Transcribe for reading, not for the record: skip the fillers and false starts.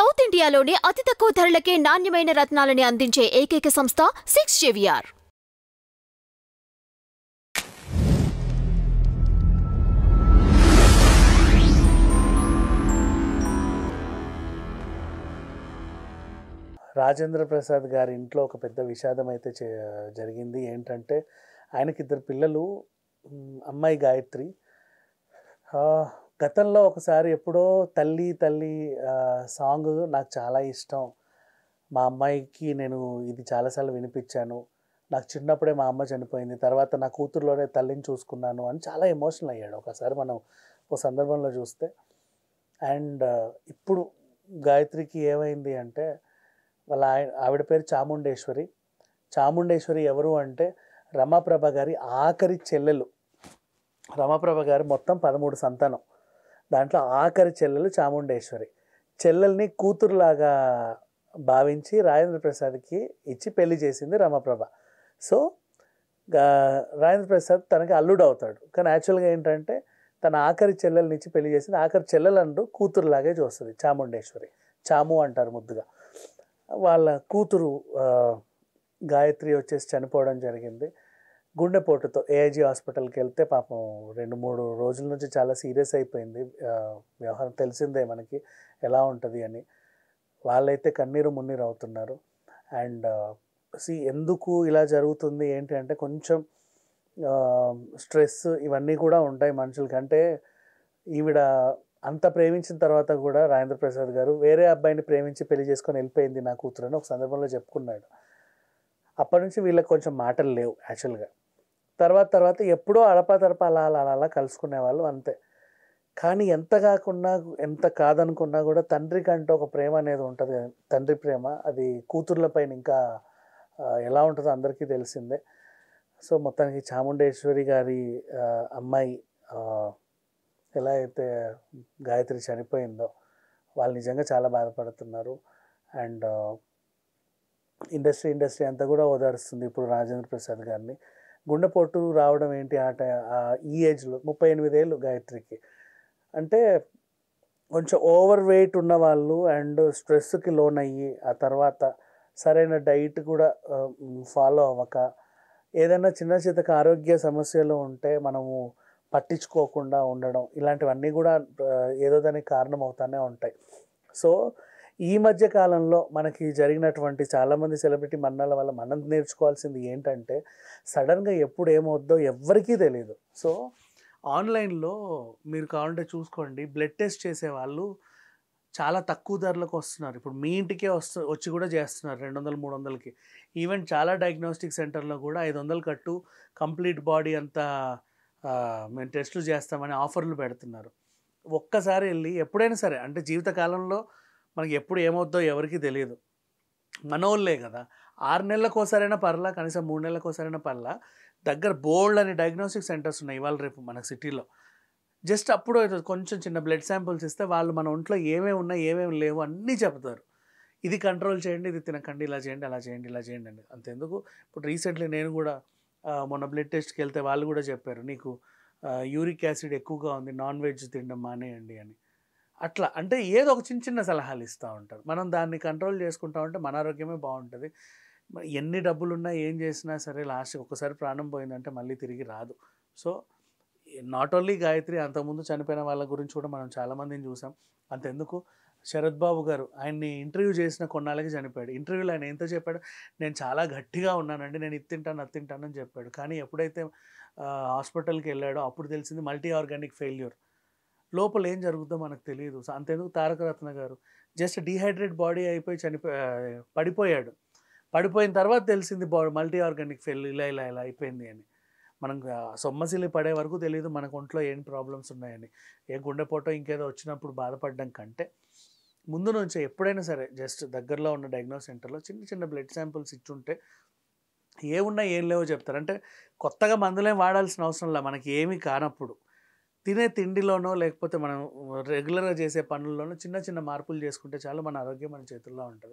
South ఇండియాలోనే అతి తక్కువ ధరలకే నాణ్యమైన రత్నాలని అందించే ఏకైక సంస్థ 6 JVR. రాజేంద్ర ప్రసాద్ గారి ఇంట్లో ఒక పెద్ద విషాదం అయితే జరిగింది. ఏంటంటే ఆయనకి ఇద్దరు పిల్లలు. అమ్మాయి గాయత్రి. గతంలో ఒకసారి ఎప్పుడో తల్లి తల్లి సాంగ్ నాకు చాలా ఇష్టం. మా అమ్మాయికి నేను ఇది చాలాసార్లు వినిపించాను. నాకు చిన్నప్పుడే మా అమ్మ చనిపోయింది, తర్వాత నా కూతురులోనే తల్లిని చూసుకున్నాను అని చాలా ఎమోషనల్ అయ్యాడు ఒకసారి మనం ఒక సందర్భంలో చూస్తే. అండ్ ఇప్పుడు గాయత్రికి ఏమైంది అంటే, వాళ్ళ ఆవిడ పేరు చాముండేశ్వరి. చాముండేశ్వరి ఎవరు అంటే రమాప్రభ గారి ఆఖరి చెల్లెలు. రమాప్రభ గారు మొత్తం 13 సంతానం, దాంట్లో ఆఖరి చెల్లెలు చాముండేశ్వరి. చెల్లెల్ని కూతురులాగా భావించి రాజేంద్ర ప్రసాద్కి ఇచ్చి పెళ్లి చేసింది రమాప్రభ. సో రాజేంద్ర ప్రసాద్ తనకి అల్లుడు అవుతాడు. కానీ యాక్చువల్గా ఏంటంటే తన ఆఖరి చెల్లెల్ని ఇచ్చి పెళ్లి చేసింది. ఆఖరి చెల్లెలంటూ కూతురులాగే చూస్తుంది చాముండేశ్వరి. చాము అంటారు ముద్దుగా. వాళ్ళ కూతురు గాయత్రి వచ్చేసి చనిపోవడం జరిగింది గుండెపోటుతో. ఏఐజీ హాస్పిటల్కి వెళ్తే పాపం 2-3 రోజుల నుంచి చాలా సీరియస్ అయిపోయింది. వ్యవహారం తెలిసిందే మనకి ఎలా ఉంటుంది అని. వాళ్ళైతే కన్నీరు మున్నీరు అవుతున్నారు. అండ్ ఎందుకు ఇలా జరుగుతుంది ఏంటి అంటే, కొంచెం స్ట్రెస్ ఇవన్నీ కూడా ఉంటాయి మనుషులకి. అంటే ఈవిడ అంత ప్రేమించిన తర్వాత కూడా రాజేంద్ర ప్రసాద్ గారు వేరే అబ్బాయిని ప్రేమించి పెళ్లి చేసుకొని వెళ్ళిపోయింది నా కూతురు అని ఒక సందర్భంలో చెప్పుకున్నాడు. అప్పటి నుంచి వీళ్ళకి కొంచెం మాటలు లేవు యాక్చువల్గా. తర్వాత ఎప్పుడో అడపా అలా కలుసుకునేవాళ్ళు అంతే. కానీ ఎంత కాకుండా ఎంత కాదనుకున్నా కూడా తండ్రి కంటే ఒక ప్రేమ అనేది ఉంటుంది. తండ్రి ప్రేమ అది కూతుర్ల పైన ఇంకా ఎలా ఉంటుందో అందరికీ తెలిసిందే. సో మొత్తానికి చాముండేశ్వరి గారి అమ్మాయి ఎలా అయితే గాయత్రి చనిపోయిందో వాళ్ళు నిజంగా చాలా బాధపడుతున్నారు. అండ్ ఇండస్ట్రీ అంతా కూడా ఓదారుస్తుంది ఇప్పుడు రాజేంద్ర ప్రసాద్ గారిని. గుండెపోటు రావడం ఏంటి ఈ ఏజ్లో 38 ఏళ్ళు గాయత్రికి. అంటే కొంచెం ఓవర్ వెయిట్ ఉన్నవాళ్ళు అండ్ స్ట్రెస్కి లోన్ అయ్యి ఆ తర్వాత సరైన డైట్ కూడా ఫాలో అవ్వక ఏదైనా చిన్న ఆరోగ్య సమస్యలు ఉంటే మనము పట్టించుకోకుండా ఉండడం, ఇలాంటివన్నీ కూడా ఏదో దానికి కారణం అవుతానే ఉంటాయి. సో ఈ మధ్య కాలంలో మనకి జరిగినటువంటి చాలామంది సెలబ్రిటీ మరణాల వల్ల మనం నేర్చుకోవాల్సింది ఏంటంటే, సడన్గా ఎప్పుడు ఏమవుద్దో ఎవ్వరికీ తెలియదు. సో ఆన్లైన్లో మీరు కావాలంటే చూసుకోండి, బ్లడ్ టెస్ట్ చేసేవాళ్ళు చాలా తక్కువ ధరలకు వస్తున్నారు. ఇప్పుడు మీ ఇంటికే వచ్చి కూడా చేస్తున్నారు 200-300కి. ఈవెన్ చాలా డయాగ్నోస్టిక్ సెంటర్లో కూడా 500 కట్టు కంప్లీట్ బాడీ అంతా మేము టెస్టులు చేస్తామని ఆఫర్లు పెడుతున్నారు. ఒక్కసారి వెళ్ళి ఎప్పుడైనా సరే, అంటే జీవితకాలంలో మనకి ఎప్పుడు ఏమవుద్దో ఎవరికీ తెలియదు. మనోళ్ళే కదా, 6 నెలలకోసారైనా పర్లా, కనీసం 3 నెలలకోసారైనా పర్లా, దగ్గర బోల్డ్ అని డయాగ్నోస్టిక్ సెంటర్స్ ఉన్నాయి ఇవాళ రేపు మన సిటీలో. జస్ట్ అప్పుడు కొంచెం చిన్న బ్లడ్ శాంపుల్స్ ఇస్తే వాళ్ళు మన ఒంట్లో ఏమేమి ఉన్నాయి ఏమేమి లేవు అన్నీ చెప్తారు. ఇది కంట్రోల్ చేయండి, ఇది తినకండి, ఇలా చేయండి, అలా చేయండి, ఇలా చేయండి అండి. అంతెందుకు, ఇప్పుడు రీసెంట్లీ నేను కూడా మొన్న బ్లడ్ టెస్ట్కి వెళ్తే వాళ్ళు కూడా చెప్పారు, నీకు యూరిక్ యాసిడ్ ఎక్కువగా ఉంది, నాన్ వెజ్ తినడం మానేయండి అని. అట్లా అంటే ఏదో ఒక చిన్న సలహాలు ఇస్తూ ఉంటారు. మనం దాన్ని కంట్రోల్ చేసుకుంటా ఉంటే మన ఆరోగ్యమే బాగుంటుంది. ఎన్ని డబ్బులున్నా ఏం చేసినా సరే లాస్ట్ ఒక్కసారి ప్రాణం పోయిందంటే మళ్ళీ తిరిగి రాదు. సో నాట్ ఓన్లీ గాయత్రి, అంతకుముందు చనిపోయిన వాళ్ళ గురించి కూడా మనం చాలామందిని చూసాం. అంతెందుకు, శరత్ బాబు గారు ఆయన్ని ఇంటర్వ్యూ చేసిన కొన్నాళ్ళకి చనిపోయాడు. ఇంటర్వ్యూలో ఆయన ఎంత చెప్పాడు, నేను చాలా గట్టిగా ఉన్నానండి, నేను ఇది తింటాను అది తింటాను అని చెప్పాడు. కానీ ఎప్పుడైతే హాస్పిటల్కి వెళ్ళాడో అప్పుడు తెలిసింది మల్టీ ఆర్గానిక్ ఫెయిల్యూర్. లోపల ఏం జరుగుతుందో మనకు తెలియదు. అంతెందుకు, తారక రత్న గారు జస్ట్ డీహైడ్రేట్ బాడీ అయిపోయి పడిపోయాడు. పడిపోయిన తర్వాత తెలిసింది మల్టీ ఆర్గానిక్ ఫెయిల్ ఇలా అయిపోయింది అని. మనం సొమ్మసిల్లి పడే వరకు తెలియదు మనకు ఒంట్లో ఏం ప్రాబ్లమ్స్ ఉన్నాయని. ఏ గుండెపోటో ఇంకేదో వచ్చినప్పుడు బాధపడడం కంటే ముందు నుంచి ఎప్పుడైనా సరే జస్ట్ దగ్గరలో ఉన్న డయాగ్నోస్ సెంటర్లో చిన్న బ్లడ్ శాంపుల్స్ ఇచ్చుంటే ఏమున్నా ఏం లేవో చెప్తారు. అంటే కొత్తగా మందులేం వాడాల్సిన అవసరం లేదు మనకి ఏమీ కానప్పుడు. తినే తిండిలోనో లేకపోతే మనం రెగ్యులర్గా చేసే పనుల్లోనో చిన్న మార్పులు చేసుకుంటే చాలు, మన ఆరోగ్యం మన చేతుల్లో ఉంటుంది.